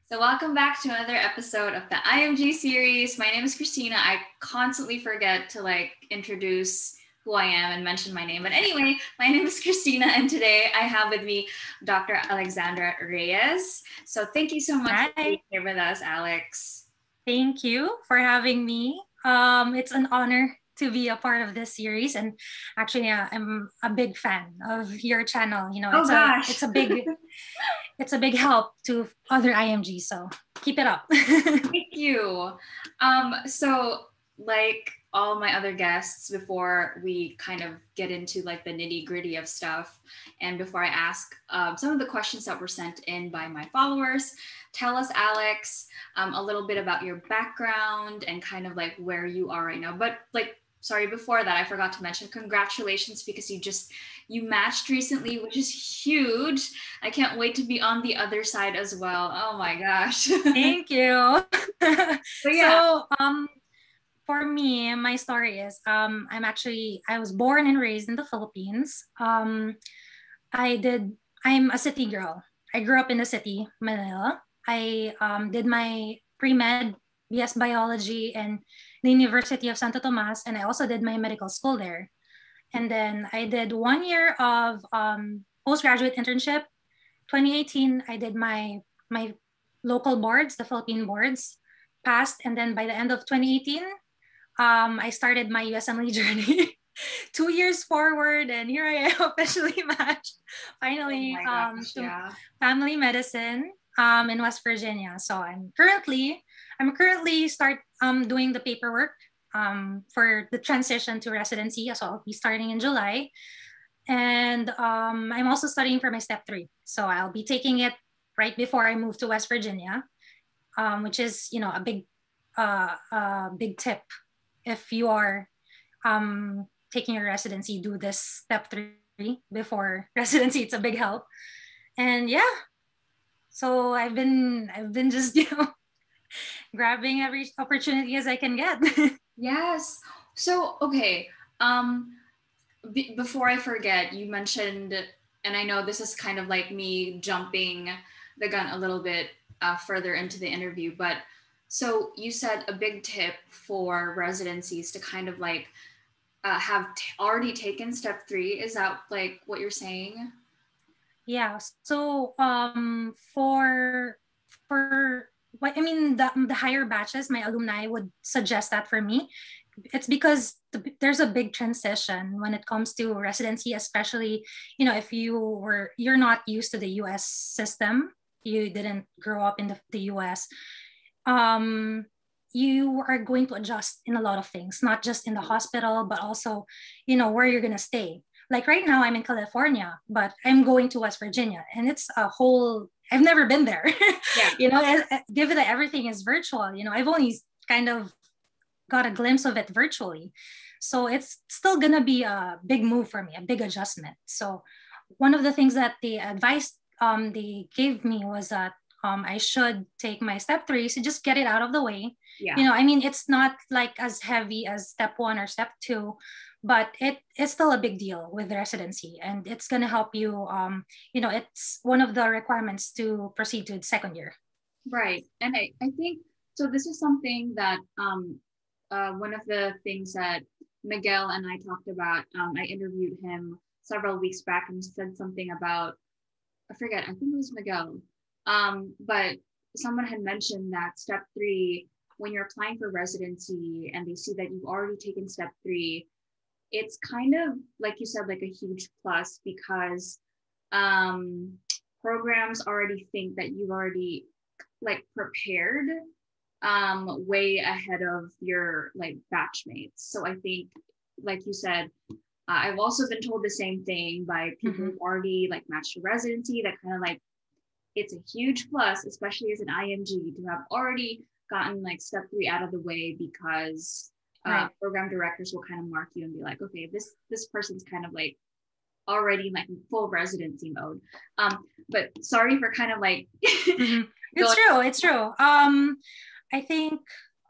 So welcome back to another episode of the IMG series. My name is Christina. I constantly forget to introduce who I am and mention my name. But anyway, my name is Christina, and today I have with me Dr. Alexandra Reyes. So thank you so much for being Hi, here with us, Alex. thank you for having me. It's an honor to be a part of this series, and actually, I'm a big fan of your channel. You know, Oh gosh. it's a big help to other IMGs. So keep it up. Thank you. So like all my other guests, before we kind of get into like the nitty gritty of stuff, and before I ask some of the questions that were sent in by my followers, tell us, Alex, a little bit about your background and kind of like where you are right now. But like, sorry, before that, I forgot to mention congratulations because you matched recently, which is huge. I can't wait to be on the other side as well. Oh my gosh. Thank you. So yeah. so, for me, my story is I was born and raised in the Philippines. I'm a city girl. I grew up in the city, Manila. I did my pre-med BS biology in the University of Santo Tomas, and I also did my medical school there. And then I did 1 year of postgraduate internship. 2018, I did my local boards, the Philippine boards, passed, and then by the end of 2018, I started my USMLE journey. 2 years forward, and here I am officially matched Oh finally my gosh, to yeah. family medicine in West Virginia. So I'm currently start doing the paperwork for the transition to residency. So I'll be starting in July, and I'm also studying for my step 3. So I'll be taking it right before I move to West Virginia, which is a big tip if you are taking your residency. Do this step 3 before residency. It's a big help. And yeah, so I've been just grabbing every opportunity as I can get. Yes. So, okay. Before I forget, you mentioned, and I know this is kind of like me jumping the gun a little bit further into the interview, but so you said a big tip for residencies to kind of like have already taken step 3. Is that like what you're saying? Yeah. So for what I mean, the higher batches, my alumni would suggest that for me. It's because there's a big transition when it comes to residency, especially if you're not used to the U.S. system, you didn't grow up in the U.S. Um, you are going to adjust in a lot of things, not just in the hospital, but also where you're gonna stay. Like right now, I'm in California, but I'm going to West Virginia, and it's a whole. I've never been there. Yeah. Given that everything is virtual, I've only kind of got a glimpse of it virtually. So it's still gonna be a big move for me, a big adjustment. So one of the things that the advice they gave me was that I should take my step 3, so just get it out of the way. Yeah. I mean, it's not like as heavy as step 1 or step 2, but it's still a big deal with residency, and it's gonna help you. It's one of the requirements to proceed to the second year. Right. And I think so. This is something that one of the things that Miguel and I talked about. I interviewed him several weeks back and he said something about, I forget, I think it was Miguel. But someone had mentioned that step 3, when you're applying for residency and they see that you've already taken step 3, it's kind of, like you said, like a huge plus because programs already think that you've already like prepared way ahead of your like batchmates. So I think, like you said, I've also been told the same thing by people who've already like matched a residency, that kind of like it's a huge plus, especially as an IMG, to have already gotten like step 3 out of the way, because Right. program directors will kind of mark you and be like, okay, this person's kind of like already like in full residency mode. But sorry for kind of like It's true. I think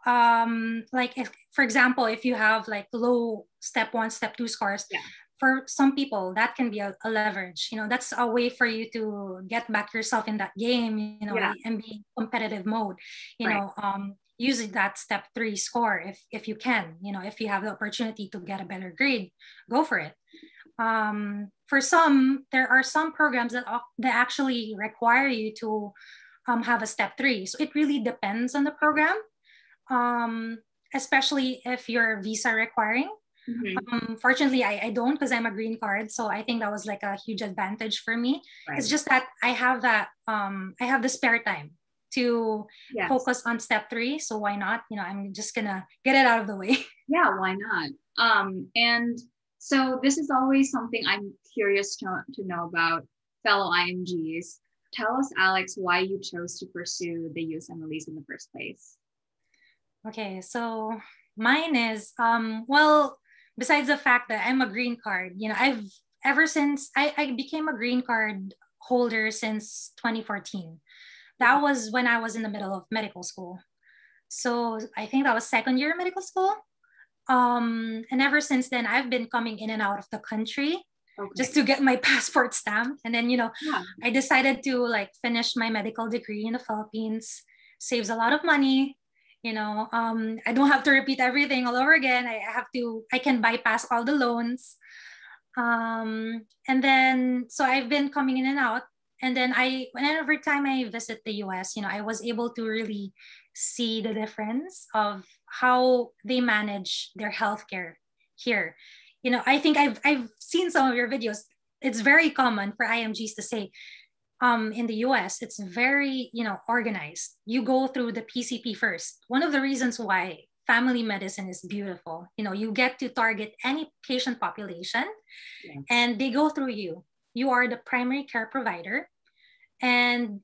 like if, for example, if you have like low step 1, step 2 scores, Yeah. for some people that can be a leverage. That's a way for you to get back yourself in that game, Yeah. and be in competitive mode. Right. Using that step 3 score if you can, if you have the opportunity to get a better grade, go for it. For some, there are some programs that actually require you to have a step 3. So it really depends on the program, especially if you're visa requiring. Fortunately, I don't, because I'm a green card. So I think that was like a huge advantage for me. Right. It's just that I have the spare time to focus on step 3. So why not? I'm just gonna get it out of the way. Yeah, why not? And so this is always something I'm curious to know about fellow IMGs. Tell us, Alex, why you chose to pursue the USMLEs in the first place. Okay, so mine is well, besides the fact that I'm a green card, I've ever since I became a green card holder since 2014. That was when I was in the middle of medical school. So I think that was second year medical school. And ever since then, I've been coming in and out of the country just to get my passport stamped. And then, I decided to like finish my medical degree in the Philippines. Saves a lot of money. I don't have to repeat everything all over again. I can bypass all the loans. And then, so I've been coming in and out. And then whenever time I visit the US, I was able to really see the difference of how they manage their healthcare here. I think I've seen some of your videos. It's very common for IMGs to say, in the US, it's very, organized. You go through the PCP first. One of the reasons why family medicine is beautiful, you get to target any patient population and they go through you. You are the primary care provider. And,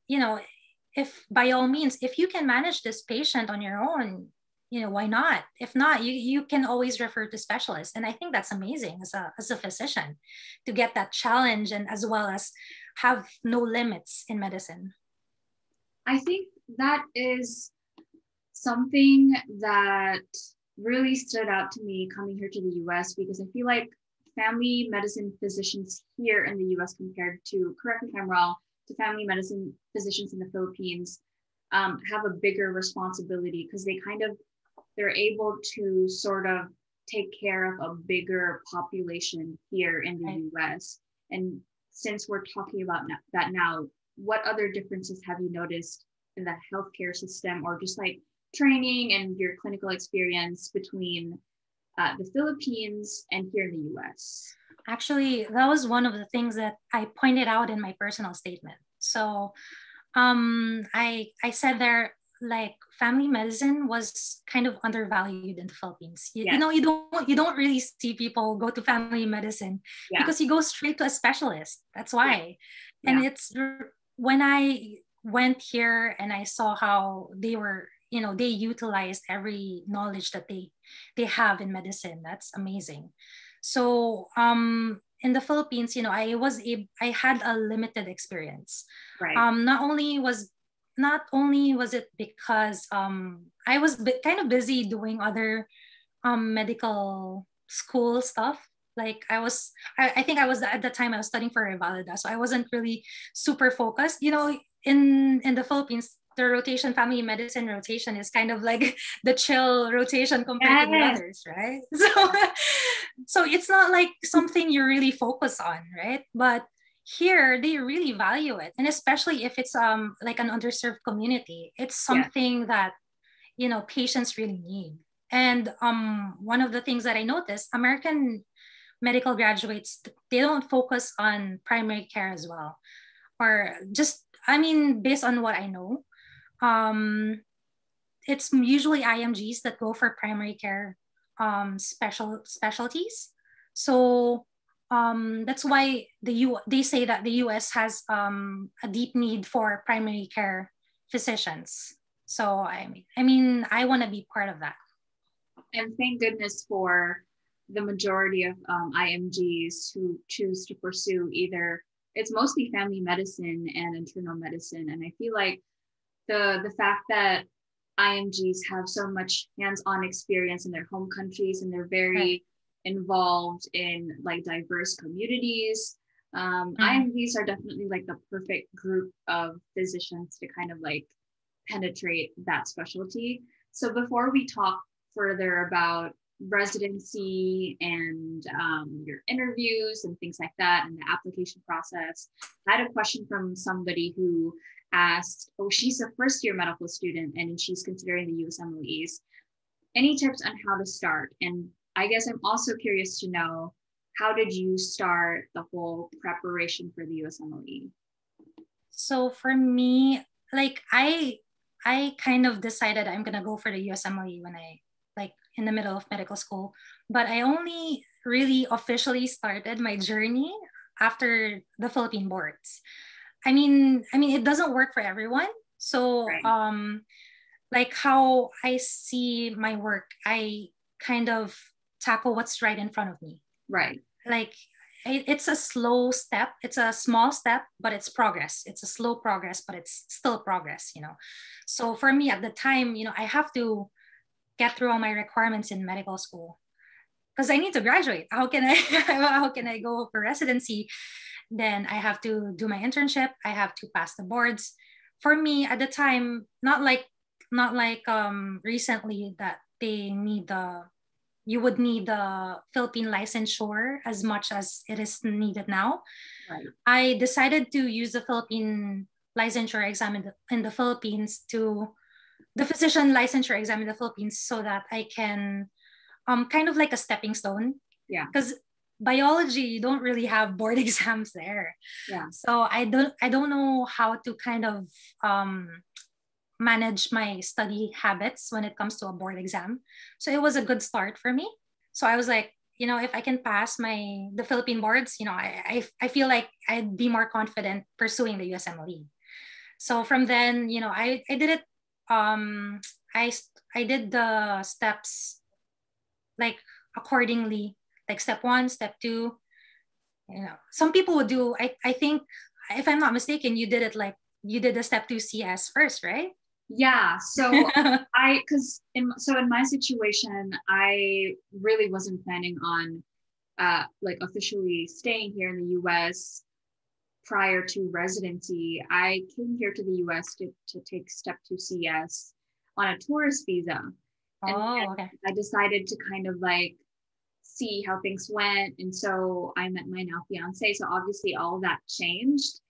if by all means, if you can manage this patient on your own, why not? If not, you can always refer to specialists. And I think that's amazing as a physician to get that challenge, and as well as have no limits in medicine. I think that is something that really stood out to me coming here to the US, because I feel like family medicine physicians here in the US compared to, correct me if I'm wrong, to family medicine physicians in the Philippines have a bigger responsibility, because they're able to sort of take care of a bigger population here in the US. And since we're talking about that now, what other differences have you noticed in the healthcare system, or just like training and your clinical experience between the Philippines and here in the US? Actually, that was one of the things that I pointed out in my personal statement. So I said there, like, family medicine was kind of undervalued in the Philippines. You don't really see people go to family medicine because you go straight to a specialist. That's why. And it's when I went here and I saw how they were, they utilized every knowledge that they have in medicine. That's amazing. So in the Philippines, I had a limited experience. Not only was it because I was kind of busy doing other medical school stuff. Like I think I was at the time I was studying for Revalida, so I wasn't really super focused. In the Philippines, the family medicine rotation is kind of like the chill rotation compared to the others, right? So it's not like something you really focus on, right? But here they really value it, and especially if it's like an underserved community, it's something that patients really need. And one of the things that I noticed, American medical graduates, they don't focus on primary care as well, or just, based on what I know, it's usually IMGs that go for primary care specialties. So that's why they say that the US has a deep need for primary care physicians. So I want to be part of that. And thank goodness for the majority of IMGs who choose to pursue it's mostly family medicine and internal medicine. And I feel like the fact that IMGs have so much hands-on experience in their home countries, and they're very involved in like diverse communities. IMVs are definitely like the perfect group of physicians to kind of like penetrate that specialty. So before we talk further about residency and your interviews and things like that and the application process, I had a question from somebody who asked, oh, she's a first year medical student and she's considering the USMLEs. Any tips on how to start? And I guess I'm also curious to know, how did you start the whole preparation for the USMLE? So for me, like I kind of decided I'm gonna go for the USMLE when I like in the middle of medical school, but I only really officially started my journey after the Philippine boards. I mean, it doesn't work for everyone. So Right. like how I see my work, I kind of tackle what's right in front of me. Right. Like it's a slow step, it's a small step, but it's progress. It's a slow progress, but it's still progress, you know. So for me at the time, you know, I have to get through all my requirements in medical school because I need to graduate. How can I how can I go for residency? Then I have to do my internship, I have to pass the boards. For me at the time, not like recently that they need the you would need the Philippine licensure as much as it is needed now. Right. I decided to use the Philippine licensure exam in the Philippines to the physician licensure exam in the Philippines so that I can kind of like a stepping stone. Yeah. Because biology, you don't really have board exams there. Yeah. So I don't know how to kind of manage my study habits when it comes to a board exam. So it was a good start for me. So I was like, you know, if I can pass the Philippine boards, you know, I feel like I'd be more confident pursuing the USMLE. So from then, you know, I did it. Um, I did the steps like accordingly, like step one, step two. You know, some people would do. I think if I'm not mistaken, you did it like you did the step two CS first, right? Yeah. So in my situation, I really wasn't planning on like officially staying here in the US prior to residency. I came here to the US to take step 2 CS on a tourist visa. And Oh, okay. I decided to kind of like see how things went. And so I met my now fiance. So obviously all that changed.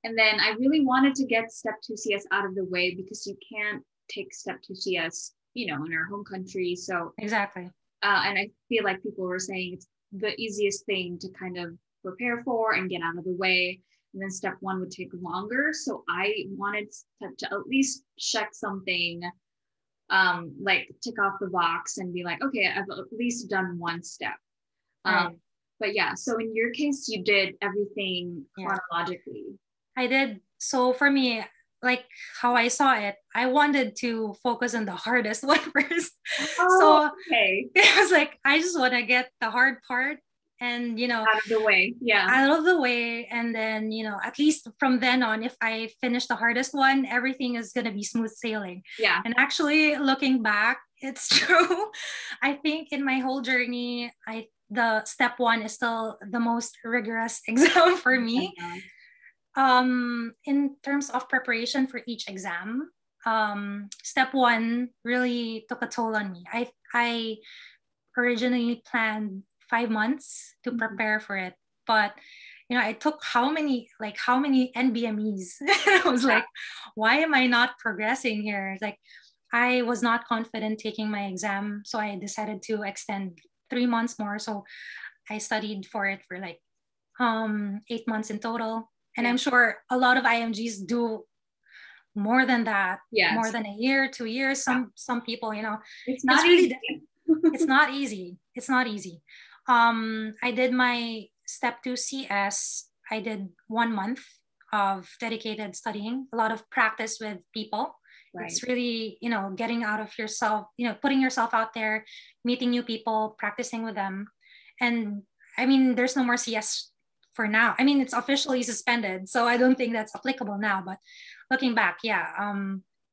And then I really wanted to get step 2 CS out of the way because you can't take step 2 CS, you know, in our home country. So Exactly. and I feel like people were saying it's the easiest thing to kind of prepare for and get out of the way. And then step 1 would take longer. So I wanted to at least check something, like tick off the box and be like, okay, I've at least done one step. Right. But yeah, so in your case, you did everything Yeah. chronologically. I did. So for me, like how I saw it, I wanted to focus on the hardest one first. Oh, So okay. it was like, I just want to get the hard part and, you know, Out of the way. Yeah. out of the way. And then, you know, at least from then on, if I finish the hardest one, everything is going to be smooth sailing. Yeah. And actually, looking back, it's true. I think in my whole journey, the step one is still the most rigorous exam for me. In terms of preparation for each exam, step one really took a toll on me. I originally planned 5 months to prepare for it, but you know, I took how many NVMEs. I was like, why am I not progressing here? Like, I was not confident taking my exam, so I decided to extend 3 months more. So I studied for it for like 8 months in total. And Yeah. I'm sure a lot of IMGs do more than that, Yes. more than a year, 2 years. Some people, you know, It's not really easy. it's not easy. It's not easy. I did my step 2 CS. I did 1 month of dedicated studying, a lot of practice with people. Right. It's really, you know, getting out of yourself, you know, putting yourself out there, meeting new people, practicing with them. And I mean, there's no more CS for now. I mean, it's officially suspended, so I don't think that's applicable now. But looking back, yeah,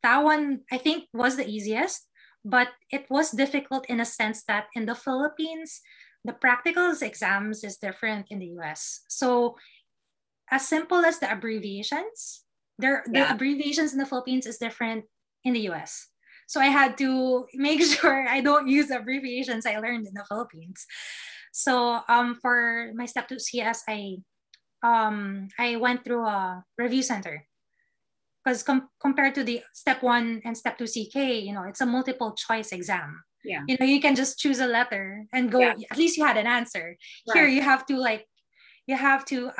that one I think was the easiest, but it was difficult in a sense that in the Philippines, the practicals exams is different in the US. So as simple as the abbreviations, the abbreviations in the Philippines is different in the US. So I had to make sure I don't use the abbreviations I learned in the Philippines. So for my step 2 CS, I went through a review center because compared to the step 1 and step 2 CK, you know, it's a multiple choice exam. Yeah. You know, you can just choose a letter and go, at least you had an answer. Right. Here you have to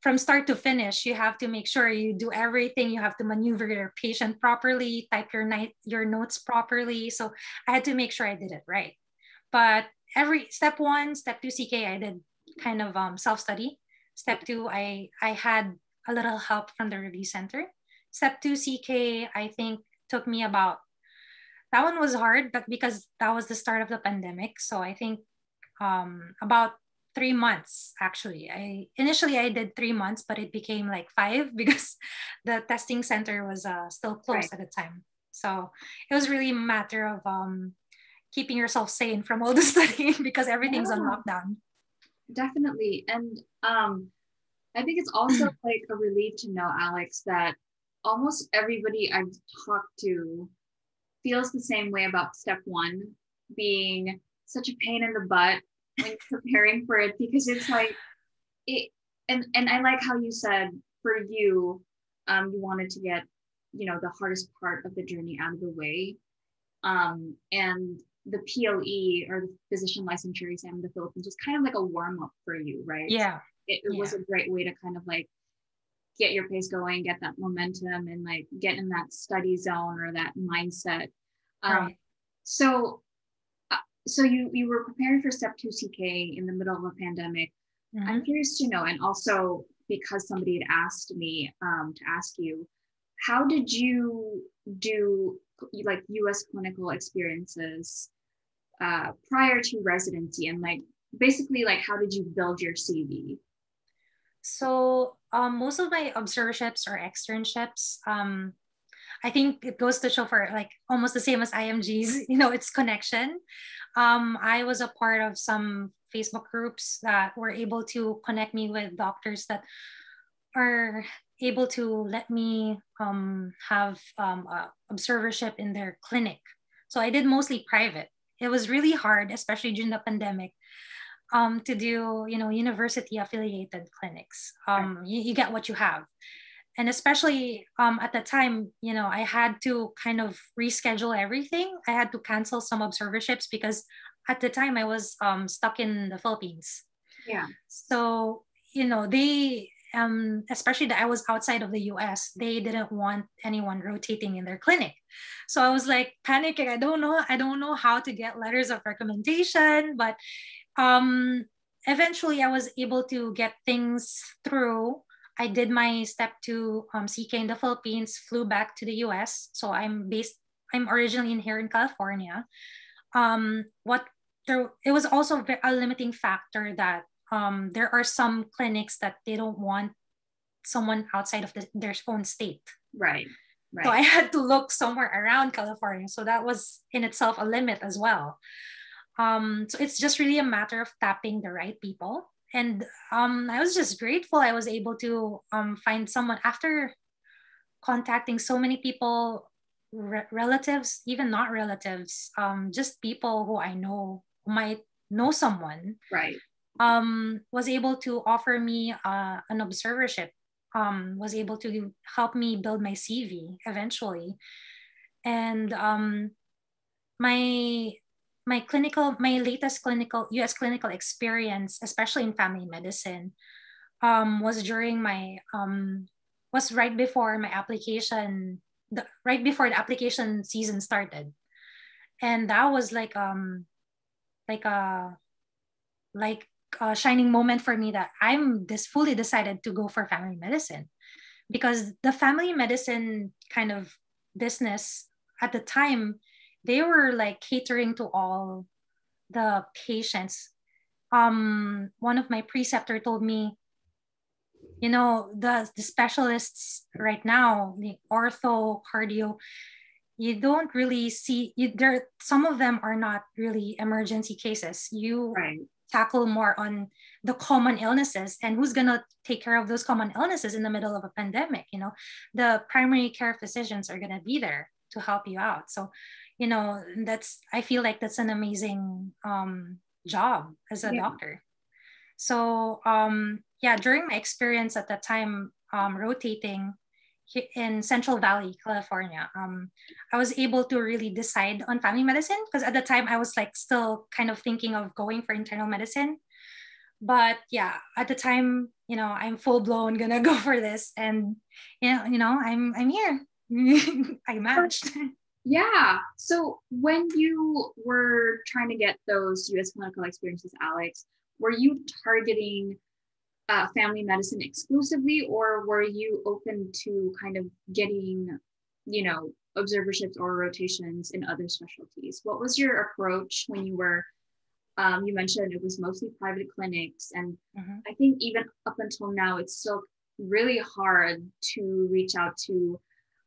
from start to finish, you have to make sure you do everything. You have to maneuver your patient properly, type your notes properly. So I had to make sure I did it right. But every step 1, step 2 CK, I did kind of self-study. Step 2, I had a little help from the review center. Step 2 CK, I think took me that one was hard, but because that was the start of the pandemic. So I think about 3 months, actually. Initially I did 3 months, but it became like 5 because the testing center was still closed at the time. So it was really a matter of keeping yourself sane from all the studying because everything's on lockdown. Definitely. And I think it's also like a relief to know, Alex, that almost everybody I've talked to feels the same way about step 1 being such a pain in the butt when preparing for it, because it's like it, and I like how you said for you, you wanted to get, you know, the hardest part of the journey out of the way, and the PLE or the physician licensure exam in the Philippines was kind of like a warm up for you, right? Yeah, it was a great way to kind of like get your pace going, get that momentum, and like get in that study zone or that mindset. Right. So you were preparing for step 2 CK in the middle of a pandemic. Mm-hmm. I'm curious to know, and also because somebody had asked me to ask you, how did you do like US clinical experiences prior to residency, and like basically like how did you build your CV? So most of my observerships or externships, I think it goes to show for like almost the same as IMGs, you know, it's connection. I was a part of some Facebook groups that were able to connect me with doctors that are able to let me have a observership in their clinic. So I did mostly private. It was really hard, especially during the pandemic, to do, you know, university affiliated clinics. You get what you have. And especially at the time, you know, I had to kind of reschedule everything. I had to cancel some observerships because at the time I was stuck in the Philippines. Yeah. So, you know, they, especially that I was outside of the US, they didn't want anyone rotating in their clinic. So I was like panicking. I don't know how to get letters of recommendation, but eventually I was able to get things through. I did my step 2 CK in the Philippines, flew back to the US. So I'm originally in here in California. It was also a limiting factor that there are some clinics that they don't want someone outside of their own state. Right. So I had to look somewhere around California. So that was in itself a limit as well. So it's just really a matter of tapping the right people. And I was just grateful I was able to find someone after contacting so many people, relatives, even not relatives, just people who I know who might know someone. Right. Was able to offer me an observership, was able to help me build my CV eventually. And my latest US clinical experience, especially in family medicine, was during was right before my application, right before the application season started. And that was like a shining moment for me that I'm fully decided to go for family medicine, because the family medicine kind of business at the time, they were like catering to all the patients. One of my preceptor told me, you know, the specialists right now, the ortho, cardio, you don't really see there. Some of them are not really emergency cases. tackle more on the common illnesses, and who's going to take care of those common illnesses in the middle of a pandemic. The primary care physicians are going to be there to help you out. So I feel like that's an amazing job as a doctor. So during my experience at that time, rotating in Central Valley, California, I was able to really decide on family medicine, because at the time I was like still kind of thinking of going for internal medicine. But yeah, at the time, I'm full blown gonna go for this, and I'm here. I matched. Yeah. So when you were trying to get those U.S. clinical experiences, Alex, were you targeting family medicine exclusively, or were you open to kind of getting, observerships or rotations in other specialties? What was your approach when you were, you mentioned it was mostly private clinics, and I think even up until now, it's still really hard to reach out to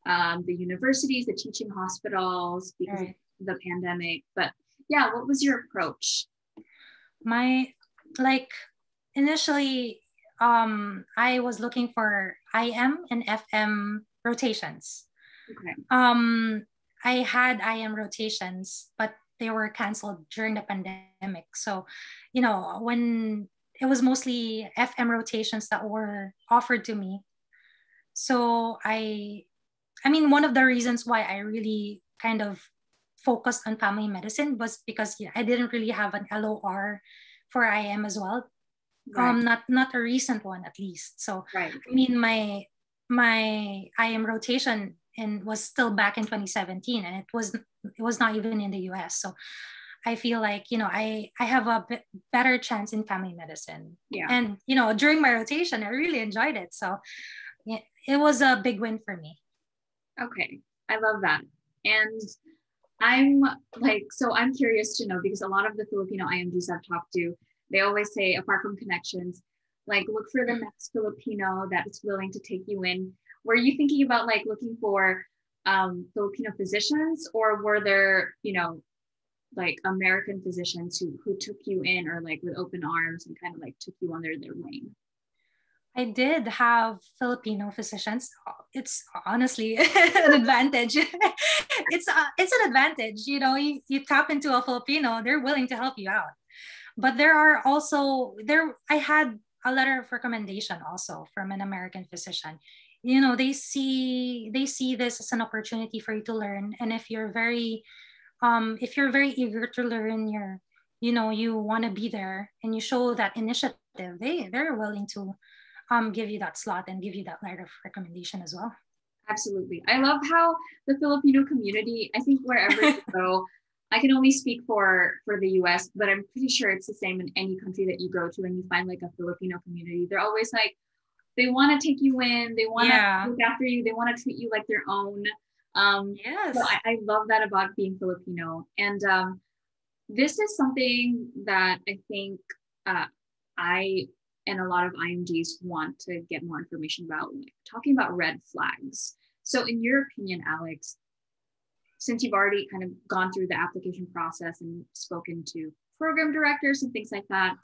the universities, the teaching hospitals because of the pandemic. But yeah, what was your approach? Initially, I was looking for IM and FM rotations. Okay. I had IM rotations, but they were canceled during the pandemic. So, when it was mostly FM rotations that were offered to me. So one of the reasons why I really kind of focused on family medicine was because I didn't really have an LOR for IM as well. Right. Not a recent one, at least. So right. my IM rotation was still back in 2017, and it was not even in the US. So I feel like I have a better chance in family medicine. Yeah. And during my rotation, I really enjoyed it. So it was a big win for me. Okay, I love that. And I'm curious to know, because a lot of the Filipino IMGs I've talked to, they always say, apart from connections, like look for the next Filipino that is willing to take you in. Were you thinking about like looking for Filipino physicians, or were there, like American physicians who took you in, or like with open arms and kind of like took you under their wing? I did have Filipino physicians. It's honestly an advantage. It's an advantage. You tap into a Filipino, they're willing to help you out. But there are also I had a letter of recommendation also from an American physician. They see this as an opportunity for you to learn, and if you're very eager to learn, you want to be there, and you show that initiative, they're willing to give you that slot and give you that letter of recommendation as well. Absolutely. I love how the Filipino community, I think wherever you go, I can only speak for the US, but I'm pretty sure it's the same in any country that you go to and you find like a Filipino community. They're always like, they want to take you in, they want to look after you, they want to treat you like their own. Yes. So I love that about being Filipino. And this is something that I think I and a lot of IMGs want to get more information about, like, talking about red flags. So in your opinion, Alex, since you've already kind of gone through the application process and spoken to program directors and things like that,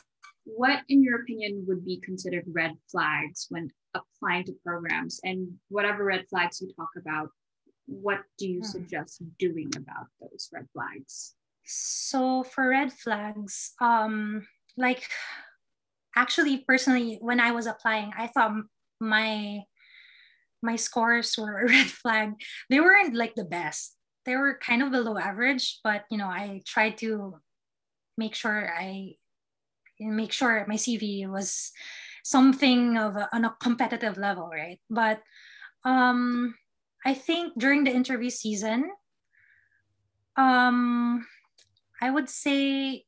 what in your opinion would be considered red flags when applying to programs? And whatever red flags you talk about, what do you suggest doing about those red flags? So for red flags, actually, personally, when I was applying, I thought my scores were a red flag. They weren't like the best. They were kind of below average, but I tried to make sure my CV was something on a competitive level, right? But I think during the interview season, I would say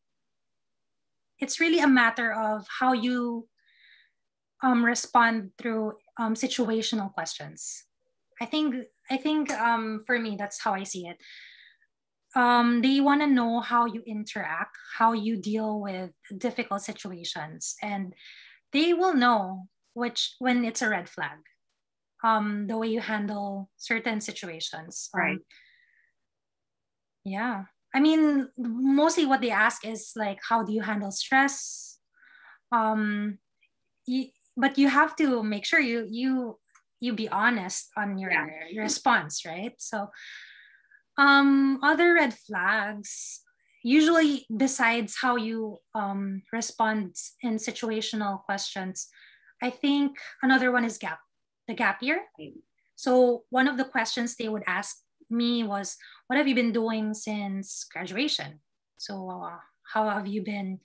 it's really a matter of how you respond through situational questions. I think for me, that's how I see it. They want to know how you interact, how you deal with difficult situations, and they will know when it's a red flag. The way you handle certain situations. Right. Yeah. I mean, mostly what they ask is like, how do you handle stress? Um, but you have to make sure you be honest on your response, right? So other red flags, usually besides how you respond in situational questions, I think another one is the gap year. So one of the questions they would ask me was, what have you been doing since graduation? So how have you been,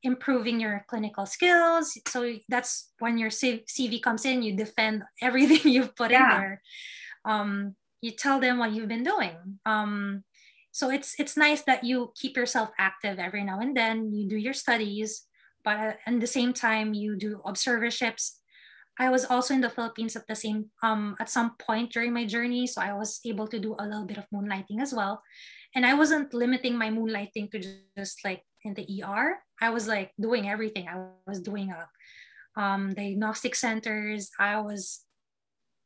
improving your clinical skills? So that's when your CV comes in, you defend everything you've put in there. You tell them what you've been doing. So it's nice that you keep yourself active every now and then. You do your studies, but at the same time you do observerships. I was also in the Philippines at some point during my journey, so I was able to do a little bit of moonlighting as well. And I wasn't limiting my moonlighting to just like in the ER. I was like doing everything. I was doing diagnostic centers. I was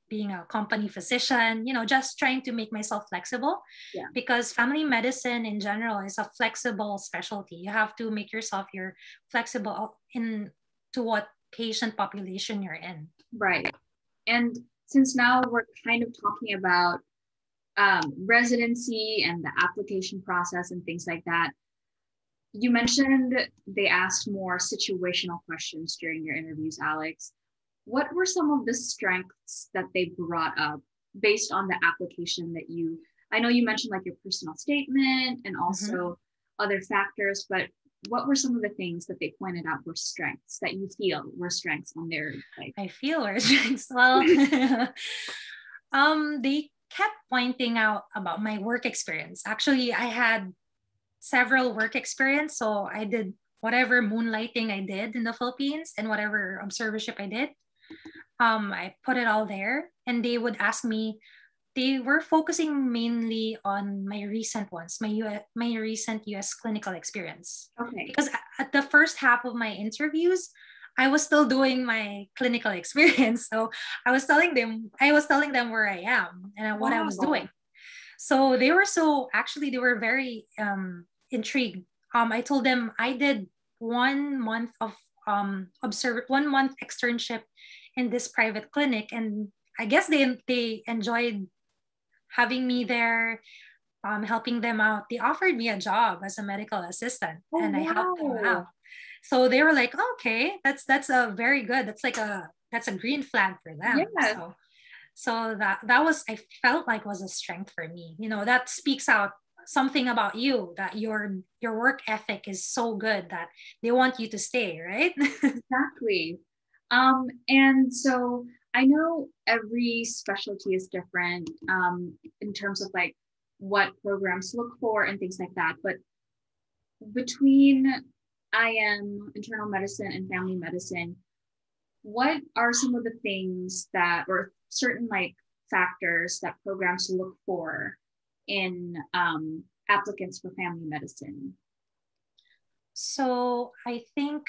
being a company physician, just trying to make myself flexible, because family medicine in general is a flexible specialty. You have to make yourself flexible to what patient population you're in. Right. And since now we're kind of talking about residency and the application process and things like that, you mentioned they asked more situational questions during your interviews, Alex. What were some of the strengths that they brought up based on the application that I know you mentioned like your personal statement and also other factors, but what were some of the things that they pointed out were strengths that you feel were strengths on their like? I feel were strengths. Well, they kept pointing out about my work experience. Actually, I had several work experience. So I did whatever moonlighting I did in the Philippines and whatever observership I did. I put it all there, and they would ask me. They were focusing mainly on my recent ones, my recent US clinical experience. Okay. Because at the first half of my interviews, I was still doing my clinical experience. So I was telling them where I am and what I was doing. So they were very intrigued. I told them I did 1 month of 1 month externship in this private clinic, and I guess they enjoyed having me there, helping them out. They offered me a job as a medical assistant, and I helped them out. So they were like, oh, okay, that's a very good. That's a green flag for them. Yeah. So that was, I felt like, was a strength for me. That speaks out something about you, that your work ethic is so good that they want you to stay, right? Exactly. And so I know every specialty is different in terms of like what programs look for and things like that. But between IM, internal medicine, and family medicine, what are some of the things that, or certain like factors that programs look for in applicants for family medicine? So I think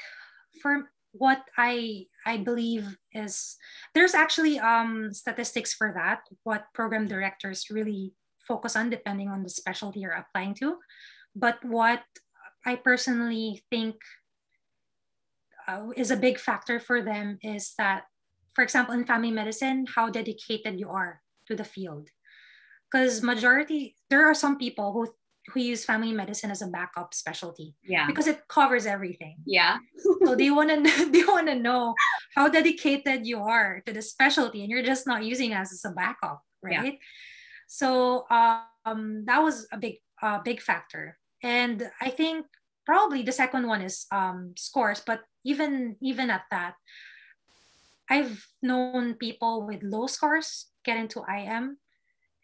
for what I believe is, there's actually statistics for that, what program directors really focus on depending on the specialty you're applying to. But what I personally think is a big factor for them is that, for example, in family medicine, how dedicated you are to the field. Because there are some people who use family medicine as a backup specialty, because it covers everything. So they want to know how dedicated you are to the specialty, and you're just not using it as a backup, right? So that was a big factor. And I think probably the second one is scores, but even at that, I've known people with low scores get into IM,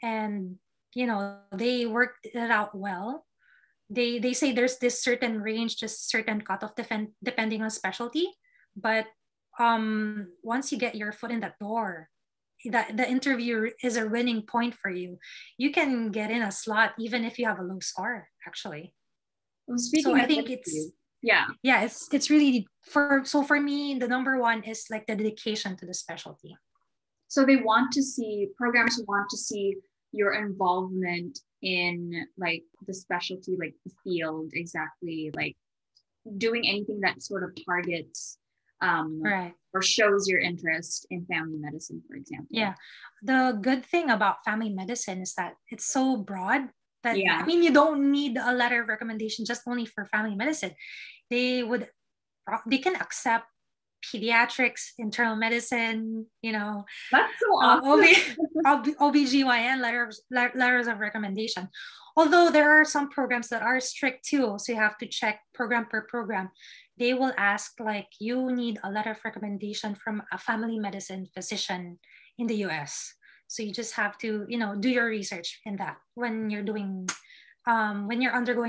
and they worked it out well. They say there's this certain range, just certain cutoff depending on specialty, but once you get your foot in that door, the interview is a winning point for you. You can get in a slot even if you have a low score, actually. Well, so I think it's really for me, the number one is like the dedication to the specialty. So programs want to see your involvement in like the specialty, like the field exactly, like doing anything that sort of targets Right. or shows your interest in family medicine, for example. Yeah. The good thing about family medicine is that it's so broad that, Yeah. I mean, you don't need a letter of recommendation just only for family medicine. They can accept pediatrics, internal medicine, That's so awesome. OBGYN letters of recommendation. Although there are some programs that are strict too, so you have to check program per program. They will ask like you need a letter of recommendation from a family medicine physician in the US. So you just have to, do your research in that when you're undergoing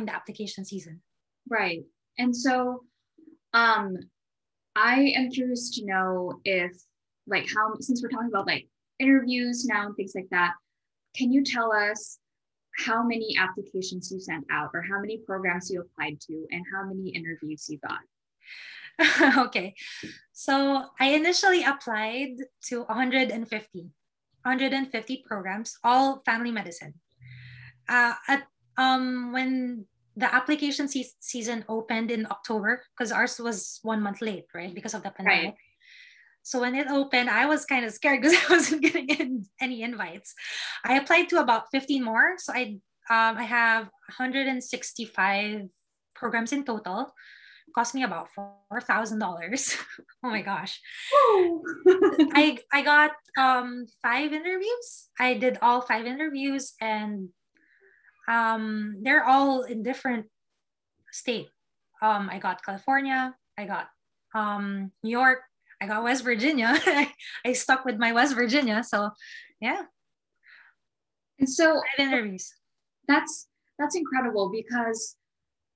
the application season. Right. And so I am curious to know if like how, since we're talking about like interviews now and things like that, can you tell us how many applications you sent out or how many programs you applied to and how many interviews you got? Okay. So I initially applied to 150 programs, all family medicine. When the application season opened in October, because ours was 1 month late, right? Because of the pandemic. Right. So when it opened, I was kind of scared because I wasn't getting any invites. I applied to about 15 more. So I have 165 programs in total. Cost me about $4,000. Oh my gosh. I got 5 interviews. I did all 5 interviews, and they're all in different state. I got California, I got New York, I got West Virginia. I stuck with my West Virginia. So yeah. And so 5 interviews. That's incredible because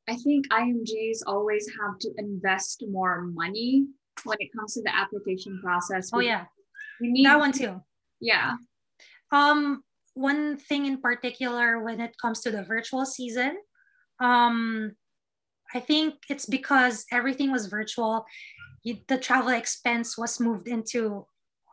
I think IMGs always have to invest more money when it comes to the application process. Oh yeah. We need that one too. Yeah. One thing in particular when it comes to the virtual season, I think it's because everything was virtual. The travel expense was moved into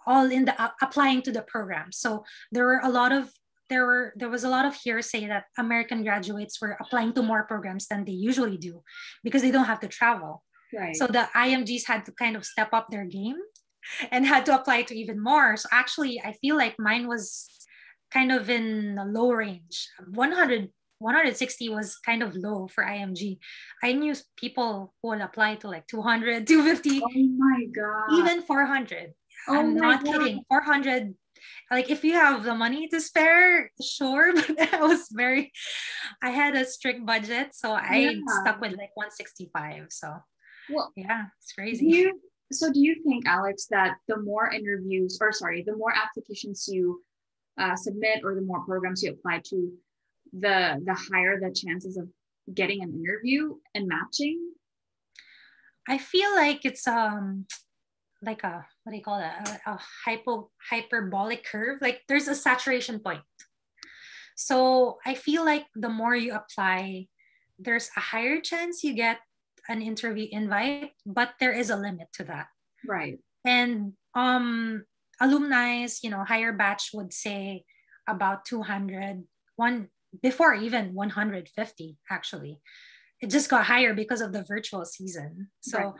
all in the applying to the program. So there was a lot of hearsay that American graduates were applying to more programs than they usually do because they don't have to travel. Right. So the IMGs had to kind of step up their game and had to apply to even more. So actually, I feel like mine was kind of in a low range. 160 was kind of low for IMG. I knew people who would apply to like 200, 250. Oh my God. Even 400. I'm not kidding. 400. Like if you have the money to spare, sure. But I had a strict budget. So I stuck with like 165. So yeah, it's crazy. Do you think, Alex, that the more applications you submit or the more programs you apply to, the higher the chances of getting an interview and matching? I feel like it's like a, what do you call that? A hyperbolic curve. Like there's a saturation point. So I feel like the more you apply, there's a higher chance you get an interview invite, but there is a limit to that. Right. And alumni, higher batch would say about 200, before even 150 actually. It just got higher because of the virtual season. So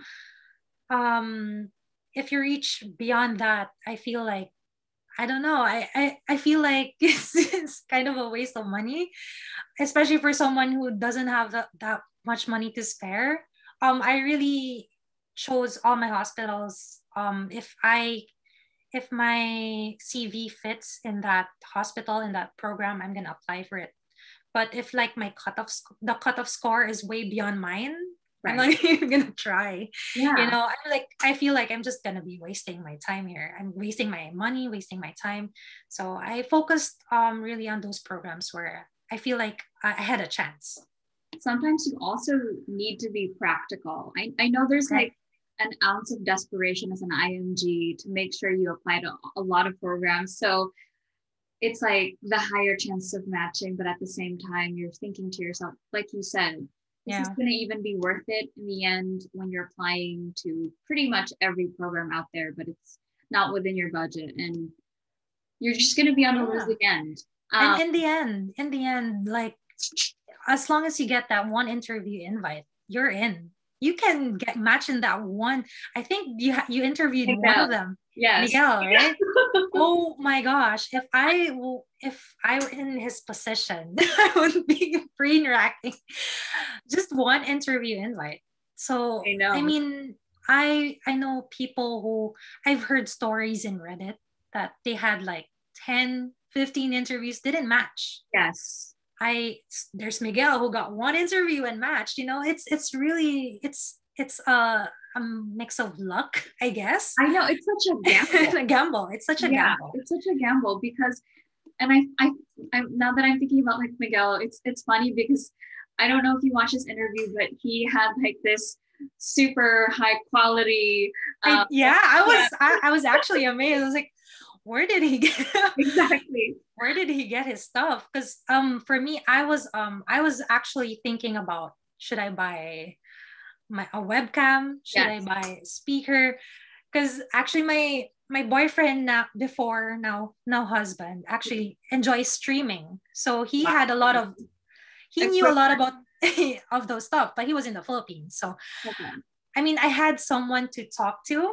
if you reach beyond that, I feel like, I don't know, I feel like it's kind of a waste of money, especially for someone who doesn't have that much money to spare. I really chose all my hospitals. If my CV fits in that hospital, in that program, I'm gonna apply for it. But if like the cutoff score is way beyond mine, right, I'm not even gonna try. Yeah. I feel like I'm just gonna be wasting my time here. I'm wasting my money, wasting my time. So I focused really on those programs where I feel like I had a chance. Sometimes you also need to be practical. I know there's like an ounce of desperation as an IMG to make sure you apply to a lot of programs. So it's like the higher chances of matching, but at the same time, you're thinking to yourself, like you said, this is going to even be worth it in the end when you're applying to pretty much every program out there, but it's not within your budget and you're just going to be on the losing end. And in the end, like, as long as you get that one interview invite, you're in. You can get matched in that one. I think you interviewed Miguel. one of them. Yes. Miguel, right? Oh my gosh. If I were in his position, I would be brain racking. Just one interview invite. So I know. I mean, I know people who, I've heard stories in Reddit that they had like 10, 15 interviews, didn't match. Yes. There's Miguel who got one interview and matched. It's really a mix of luck, I guess. I know, it's such a gamble. A gamble. It's such a gamble. It's such a gamble because, and I now that I'm thinking about like Miguel, it's funny because I don't know if you watched his interview, but he had like this super high quality. I was actually amazed. I was like, where did he get exactly? Where did he get his stuff? Because for me, I was actually thinking about, should I buy a webcam? Should I buy a speaker? Because actually my boyfriend now husband actually enjoys streaming. So he had a lot of, he knew a lot about of those stuff, but he was in the Philippines. So I mean, I had someone to talk to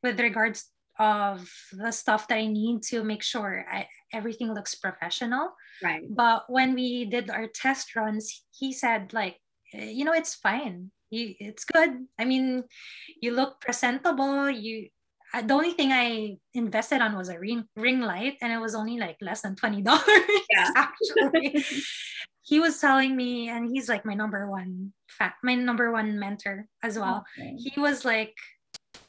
with regards of the stuff that I need to make sure everything looks professional. Right. But when we did our test runs, he said like, it's fine. It's good. I mean, you look presentable. The only thing I invested on was a ring light, and it was only like less than $20. Yeah. Actually. He was telling me, and he's like my number one mentor as well. Okay. He was like,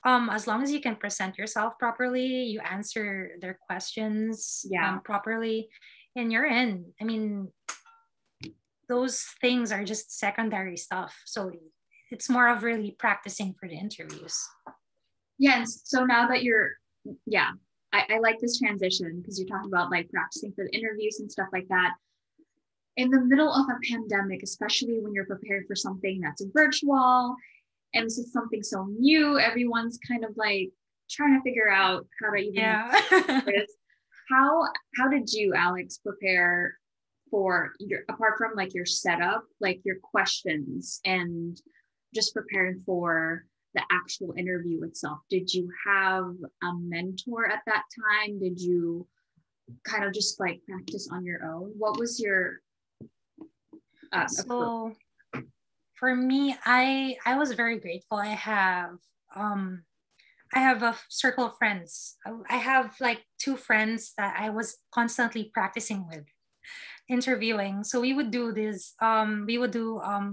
as long as you can present yourself properly, you answer their questions properly, and you're in. I mean, those things are just secondary stuff. So it's more of really practicing for the interviews. Yes. So now that I like this transition because you're talking about like practicing for the interviews and stuff like that. In the middle of a pandemic, especially when you're prepared for something that's virtual, and this is something so new, everyone's kind of like trying to figure out how to even this. How did you, Alex, prepare for apart from like your setup, like your questions and just preparing for the actual interview itself? Did you have a mentor at that time? Did you kind of just like practice on your own? What was your approach? For me, I was very grateful. I have a circle of friends. I have like 2 friends that I was constantly practicing with interviewing. So we would do this,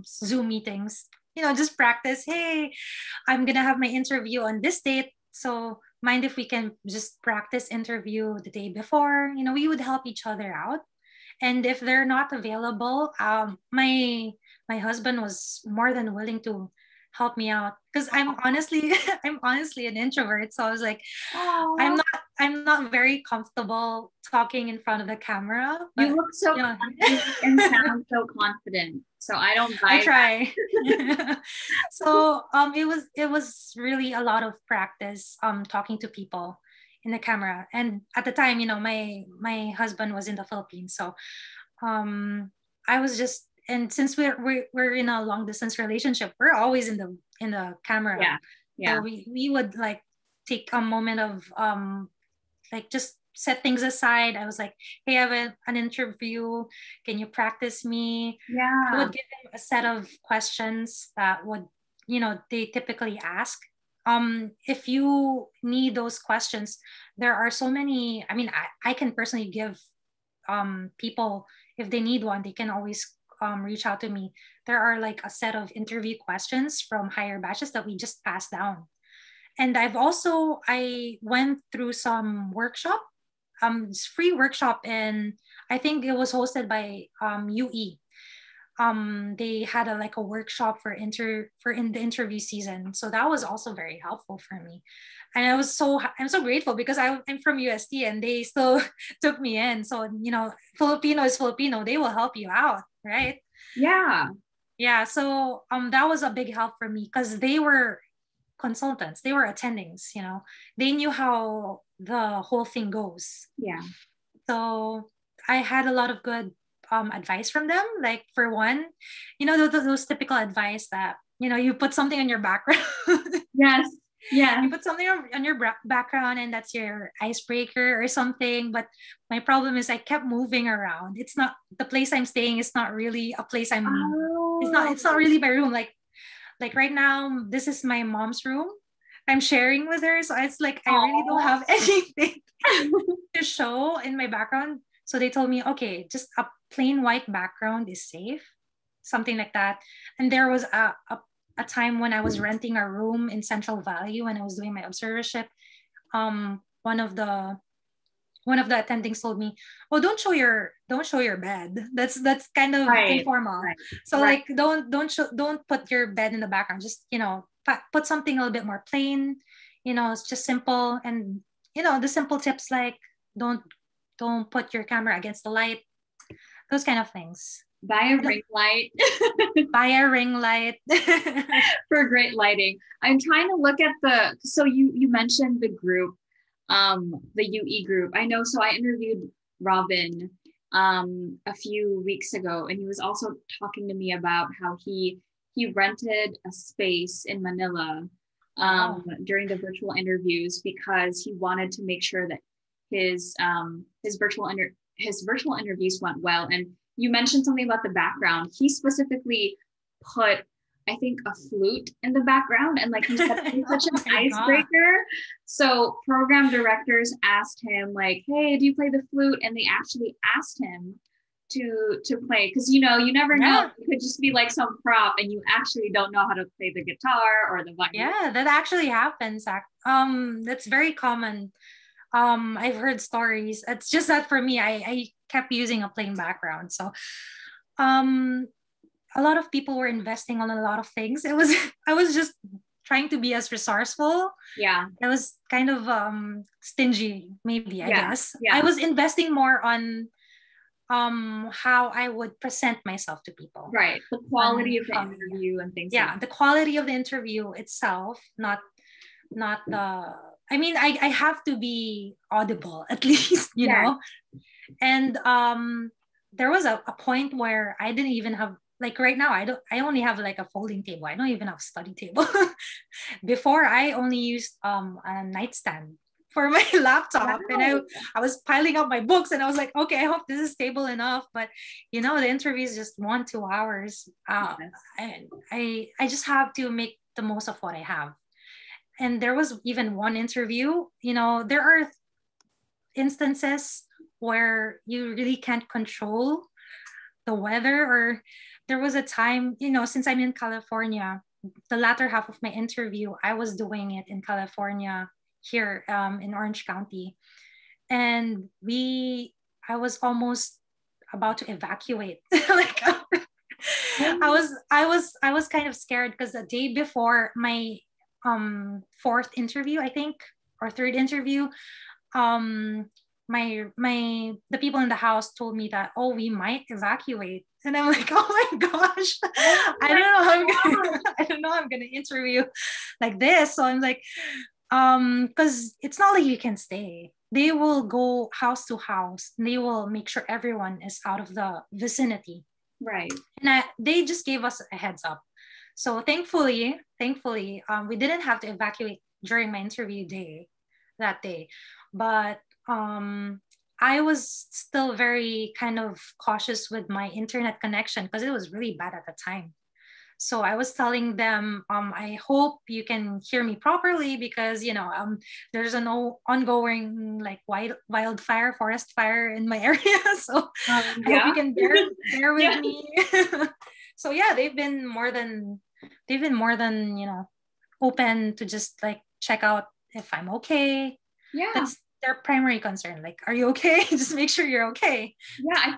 Zoom meetings, just practice. Hey, I'm gonna have my interview on this date. So mind if we can just practice interview the day before? We would help each other out. And if they're not available, my husband was more than willing to help me out because I'm honestly an introvert. So I was like, I'm not very comfortable talking in front of the camera. But, you look so confident and sound so confident. So I don't buy I try. So it was really a lot of practice talking to people in the camera. And at the time, my husband was in the Philippines. So I was just, and since we're in a long distance relationship, we're always in the camera. So we would like take a moment of like just set things aside. I was like, hey, I have an interview. Can you practice me? I would give them a set of questions that would, they typically ask. If you need those questions, there are so many. I mean, I can personally give people, if they need one, they can always reach out to me. There are like a set of interview questions from higher batches that we just pass down. And I went through some workshop, free workshop, and I think it was hosted by UE. They had a workshop for in the interview season. So that was also very helpful for me. And I'm so grateful because I'm from UST and they still took me in. So, Filipino is Filipino, they will help you out, right? Yeah. So that was a big help for me because they were consultants, they were attendings, they knew how the whole thing goes. So I had a lot of good advice from them. Like for one, those typical advice that you put something on your background. Yes. Yeah. You put something on your background and that's your icebreaker or something. But my problem is I kept moving around. It's not the place I'm staying is not really a place it's not Oh. really my room. Like right now, this is my mom's room. I'm sharing with her. So it's like I really don't have anything to show in my background. So they told me, okay, just a plain white background is safe, something like that. And there was a time when I was renting a room in Central Valley when I was doing my observership. One of the attendings told me, "Oh, don't show your bed. That's kind of Right. informal. Right. So Right. like don't put your bed in the background. Just put something a little bit more plain. It's just simple and the simple tips like don't put your camera against the light. Those kind of things. Buy a ring light. Buy a ring light. For great lighting. I'm trying to look at so you mentioned the group, the UE group. I know, so I interviewed Robin a few weeks ago, and he was also talking to me about how he rented a space in Manila during the virtual interviews because he wanted to make sure that his virtual interviews went well. And you mentioned something about the background. He specifically put, I think, a flute in the background, and like you said, it's such an icebreaker. So program directors asked him like, "Hey, do you play the flute?" And they actually asked him to play, because you never know, it could just be like some prop and you actually don't know how to play the guitar or the violin. Yeah, that actually happens. That's very common. I've heard stories. It's just that for me, I kept using a plain background. So a lot of people were investing on a lot of things. I was just trying to be as resourceful. Yeah. I was kind of stingy, maybe, I guess. Yeah. I was investing more on how I would present myself to people. Right. The quality of the interview and things. Yeah, the quality of the interview itself, not the I have to be audible at least, you know. And there was a point where I didn't even have, like right now, I only have like a folding table. I don't even have a study table. Before I only used a nightstand for my laptop. Wow. And I was piling up my books and I was like, okay, I hope this is stable enough. But the interview is just 1-2 hours. And I just have to make the most of what I have. And there was even one interview, there are instances where you really can't control the weather. Or there was a time, since I'm in California, the latter half of my interview, I was doing it in California here in Orange County. And I was almost about to evacuate. Like I was kind of scared because the day before my fourth interview, I think, or third interview, the people in the house told me that, oh, we might evacuate. And I'm like, oh my gosh, I don't know I'm gonna interview like this. So I'm like, because it's not like you can stay. They will go house to house and they will make sure everyone is out of the vicinity. Right. And they just gave us a heads up. So thankfully, we didn't have to evacuate during my interview that day. But I was still very kind of cautious with my internet connection because it was really bad at the time. So I was telling them, I hope you can hear me properly because, there's an ongoing like wildfire, forest fire in my area. So I hope you can bear with me. So yeah, they've been more than, open to just like check out if I'm okay. Yeah. That's their primary concern. Like, are you okay? Just make sure you're okay. Yeah,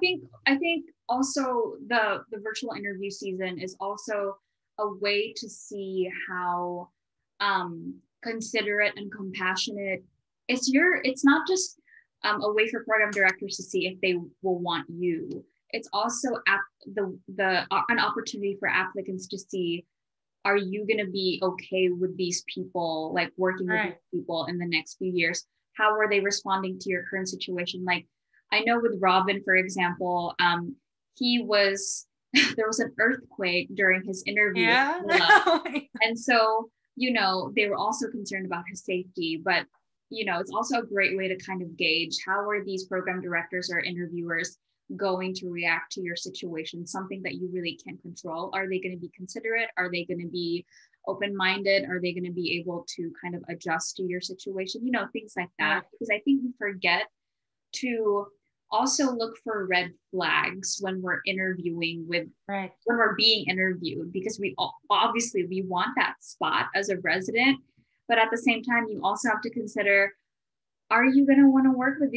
I think also the virtual interview season is also a way to see how considerate and compassionate it's not just a way for program directors to see if they will want you. It's also an opportunity for applicants to see, are you going to be okay with these people, like working with these people in the next few years? How are they responding to your current situation? Like, I know with Robin, for example, he was there was an earthquake during his interview with Yeah. Willa. And so, they were also concerned about his safety, but it's also a great way to kind of gauge how are these program directors or interviewers going to react to your situation, something that you really can't control. Are they going to be considerate? Are they going to be open-minded? Are they going to be able to kind of adjust to your situation? Things like that. Right. Because I think we forget to also look for red flags when we're interviewing Right. when we're being interviewed, because we obviously we want that spot as a resident, but at the same time you also have to consider, are you going to want to work with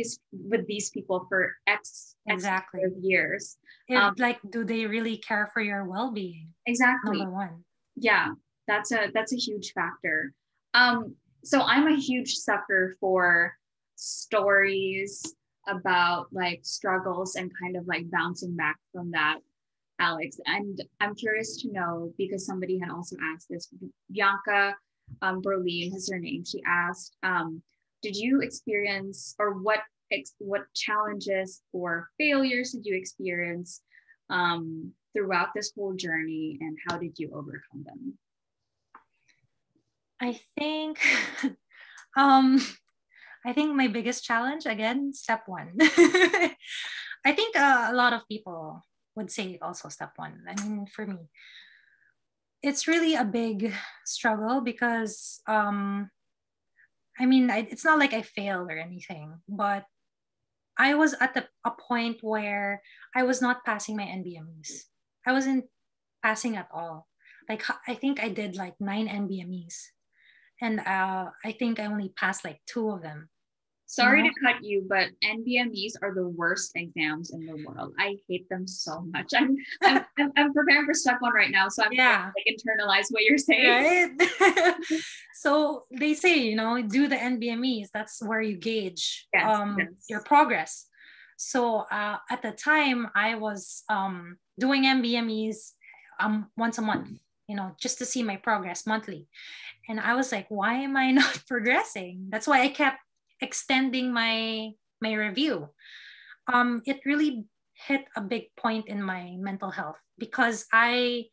these people for X Exactly. number of years? Like, do they really care for your well-being? Exactly. Number one. Yeah, that's a huge factor. So I'm a huge sucker for stories about like struggles and kind of like bouncing back from that, Alex. And I'm curious to know, because somebody had also asked this, Bianca Berlin is her name. She asked, did you experience, or what challenges or failures did you experience throughout this whole journey, and how did you overcome them? I think um I think my biggest challenge, again, step one. I think a lot of people would say also step one. I mean, for me, it's really a big struggle because I mean, it's not like I failed or anything, but I was at a point where I was not passing my NBMEs. I wasn't passing at all. Like, I think I did like 9 NBMEs, and I think I only passed like 2 of them. Sorry to cut you, but NVMEs are the worst exams in the world. I hate them so much. I'm preparing for step one right now, so I'm trying to like internalize what you're saying. Right. So they say, do the NBMEs. That's where you gauge Yes. your progress. So at the time, I was doing NBMEs once a month, just to see my progress monthly. And I was like, why am I not progressing? That's why I kept extending my review. It really hit a big point in my mental health because I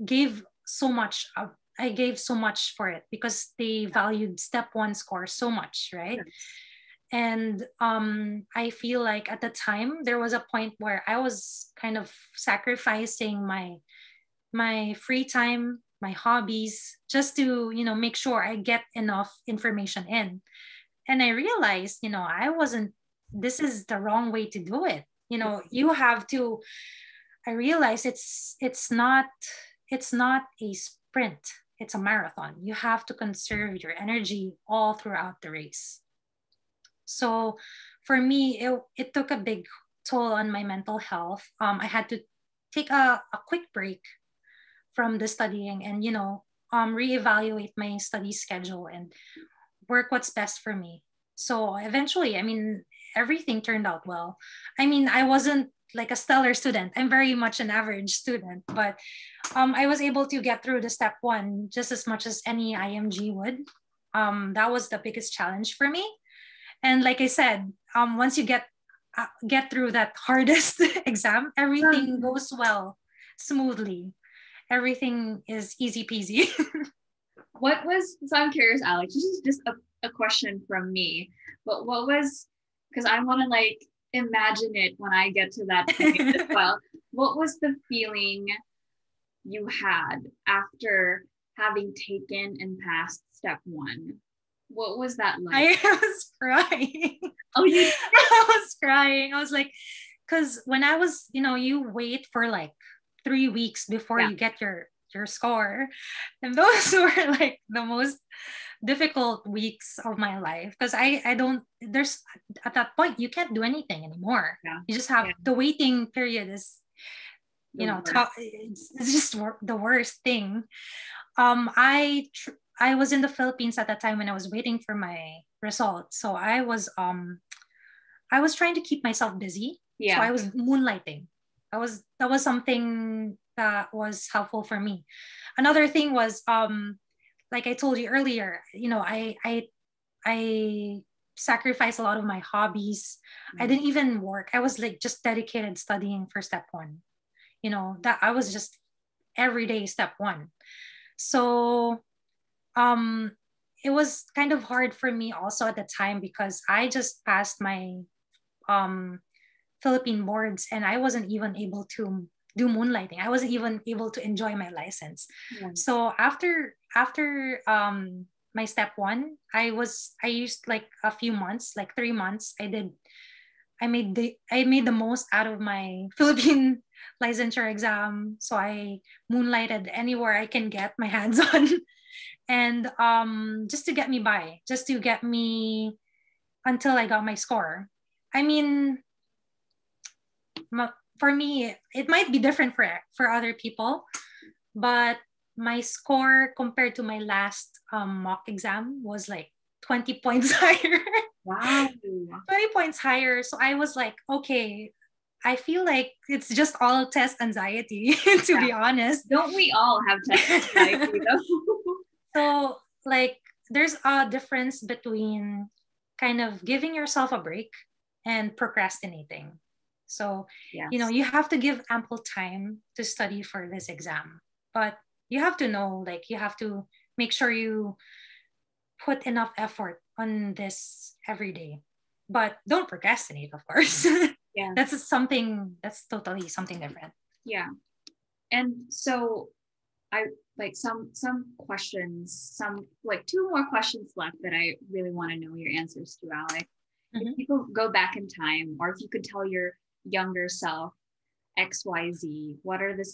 gave so much. I gave so much for it because they valued step one score so much, right? Yes. And I feel like at the time there was a point where I was kind of sacrificing my free time, my hobbies, just to make sure I get enough information in. And I realized, I wasn't. This is the wrong way to do it. You have to. I realized it's not a sprint. It's a marathon. You have to conserve your energy all throughout the race. So for me, it took a big toll on my mental health. I had to take a quick break from the studying and reevaluate my study schedule and work what's best for me. So eventually, I mean, everything turned out well. I mean, I wasn't like a stellar student. I'm very much an average student, but I was able to get through the step one just as much as any IMG would. That was the biggest challenge for me. And like I said, once you get through that hardest exam, everything goes well, smoothly. Everything is easy peasy. So I'm curious, Alex, this is just a question from me, but because I want to like imagine it when I get to that point as well. What was the feeling you had after having taken and passed step one? What was that like? I was crying. Oh, you? I was crying. I was like, because when I was, you wait for like 3 weeks before you get your score, and those were like the most difficult weeks of my life because I don't. There's at that point you can't do anything anymore. You just have the waiting period is, it's just the worst thing. I was in the Philippines at that time when I was waiting for my results. So I was trying to keep myself busy. Yeah. So I was moonlighting. That was something that was helpful for me. Another thing was like I told you earlier, I sacrificed a lot of my hobbies. I didn't even work. I was like just dedicated studying for step one. That I was just every day step one. So um it was kind of hard for me also at the time because I just passed my um Philippine boards and I wasn't even able to do moonlighting. I wasn't even able to enjoy my license. Yeah. So after my step one, I used like a few months, like 3 months. I made the most out of my Philippine licensure exam. So I moonlighted anywhere I can get my hands on. And just to get me by, just to get me until I got my score. I mean, for me, it might be different for other people, but my score compared to my last mock exam was like 20 points higher. Wow. 20 points higher. So I was like, okay, I feel like it's just all test anxiety, to be honest. Don't we all have test anxiety though? So, like, there's a difference between kind of giving yourself a break and procrastinating. So, Yes. you have to give ample time to study for this exam, but you have to know, like, you have to make sure you put enough effort on this every day, but don't procrastinate, of course. Yeah. That's totally something different. Yeah. And so I like some questions, some like two more questions left that I really want to know your answers to, Alex. If you could go back in time, or if you could tell your younger self XYZ, what are the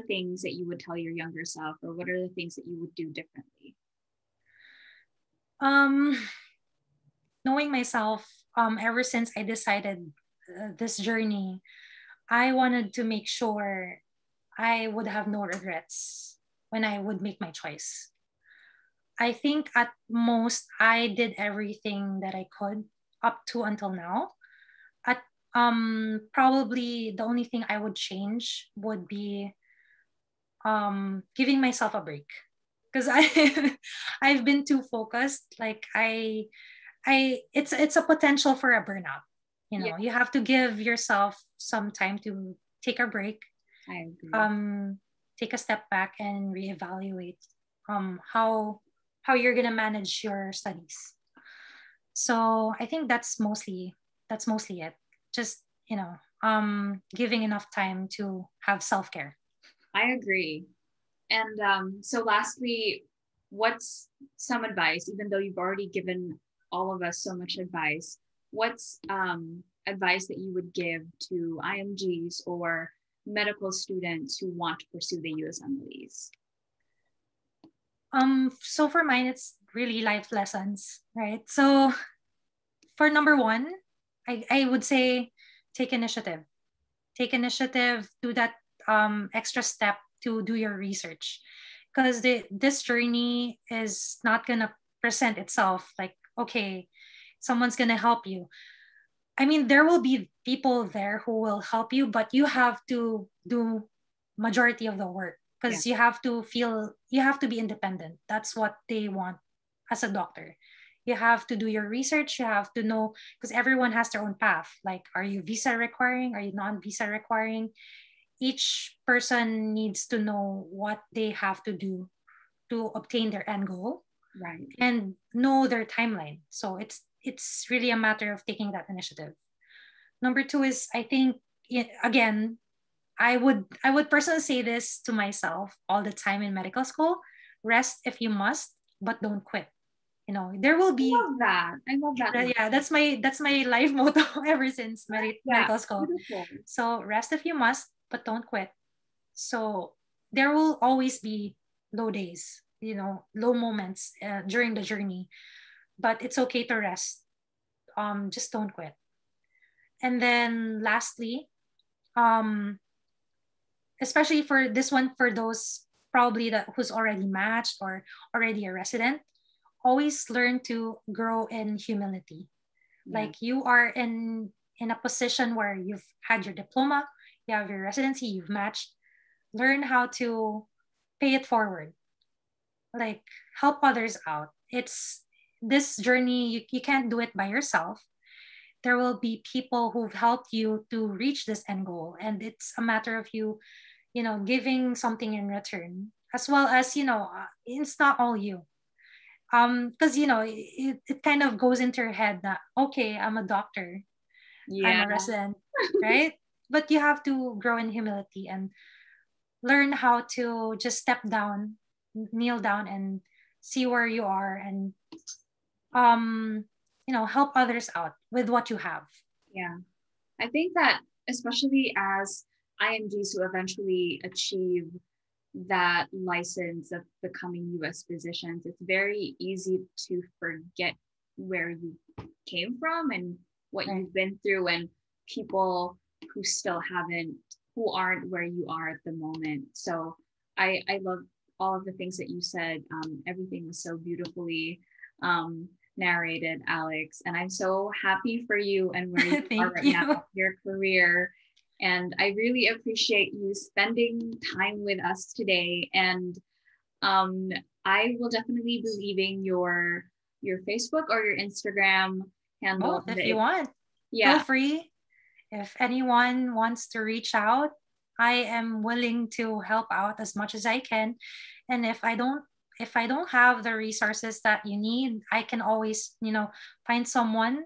things that you would tell your younger self, or what are the things that you would do differently? Knowing myself, ever since I decided this journey, I wanted to make sure I would have no regrets when I would make my choice. I think at most I did everything that I could up to until now. At Probably the only thing I would change would be giving myself a break, because I've been too focused. Like it's a potential for a burnout. Yeah. You have to give yourself some time to take a break, I agree. take a step back and reevaluate how you're gonna manage your studies. So I think that's mostly it. Just giving enough time to have self-care. I agree. And so lastly, what's some advice, even though you've already given all of us so much advice, what's advice that you would give to IMGs or medical students who want to pursue the USMLEs? So for mine, it's really life lessons, right? So for number one, I would say take initiative. Take initiative, do that extra step to do your research. Because this journey is not going to present itself like, okay, someone's going to help you. I mean, there will be people there who will help you, but you have to do majority of the work, because you have to be independent. That's what they want as a doctor. You have to do your research. You have to know, because everyone has their own path. Like, are you visa requiring? Are you non-visa requiring? Each person needs to know what they have to do to obtain their end goal, Right. and know their timeline. So it's really a matter of taking that initiative. Number two is, I think, again, I would personally say this to myself all the time in medical school: rest if you must, but don't quit. There will be. I love that. Yeah, that's my life motto ever since medical school. Beautiful. So rest if you must, but don't quit. So there will always be low days, low moments during the journey, but it's okay to rest. Just don't quit. And then lastly, especially for this one, for those probably who's already matched or already a resident, always learn to grow in humility. Like, you are in a position where you've had your diploma, you have your residency, you've matched. Learn how to pay it forward. Like, help others out. this journey, you can't do it by yourself. There will be people who've helped you to reach this end goal, and it's a matter of you, giving something in return, as well as, it's not all you. Because it kind of goes into your head that, okay, I'm a doctor, I'm Yeah. a resident, right? But you have to grow in humility and learn how to just step down, kneel down, and see where you are, and help others out with what you have. Yeah. I think that especially as IMGs who eventually achieve that license of becoming US physicians, it's very easy to forget where you came from and what Right. you've been through, and people who still haven't, who aren't where you are at the moment. So I love all of the things that you said. Everything was so beautifully um, narrated, Alex. And I'm so happy for you and where you are Thank right now, you. your career. And I really appreciate you spending time with us today. And um, I will definitely be leaving your Facebook or your Instagram handle. Both, if you want. Feel Yeah, free. If anyone wants to reach out, I am willing to help out as much as I can. And if I don't have the resources that you need, I can always, find someone.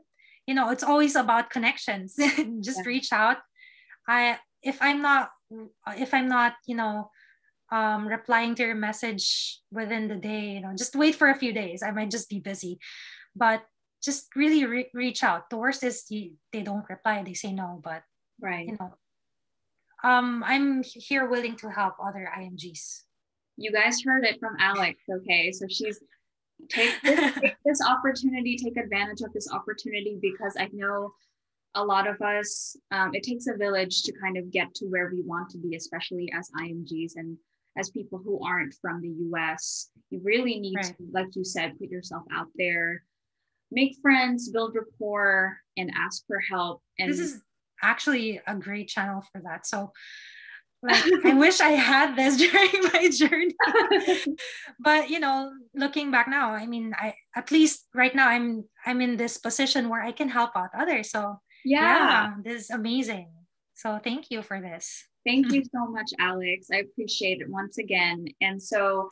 It's always about connections. yeah, Just reach out. I if I'm not, replying to your message within the day, just wait for a few days. I might just be busy, but just really reach out. The worst is they don't reply, they say no, but right. you know I'm here willing to help other IMGs. You guys heard it from Alex. Okay, so she's take this opportunity, take advantage of this opportunity, because I know a lot of us, it takes a village to kind of get to where we want to be, especially as IMGs and as people who aren't from the US. You really need to, Right. like you said, put yourself out there, make friends, build rapport, and ask for help. This And is actually a great channel for that. So, like, I wish I had this during my journey. But looking back now, I mean, I at least right now I'm in this position where I can help out others. So yeah, yeah, this is amazing. So thank you for this. thank you so much, Alex. I appreciate it once again. And so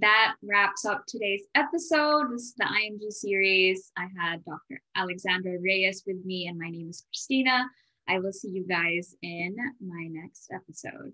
that wraps up today's episode. This is the IMG series. I had Dr. Alexandra Reyes with me, and my name is Christina. I will see you guys in my next episode.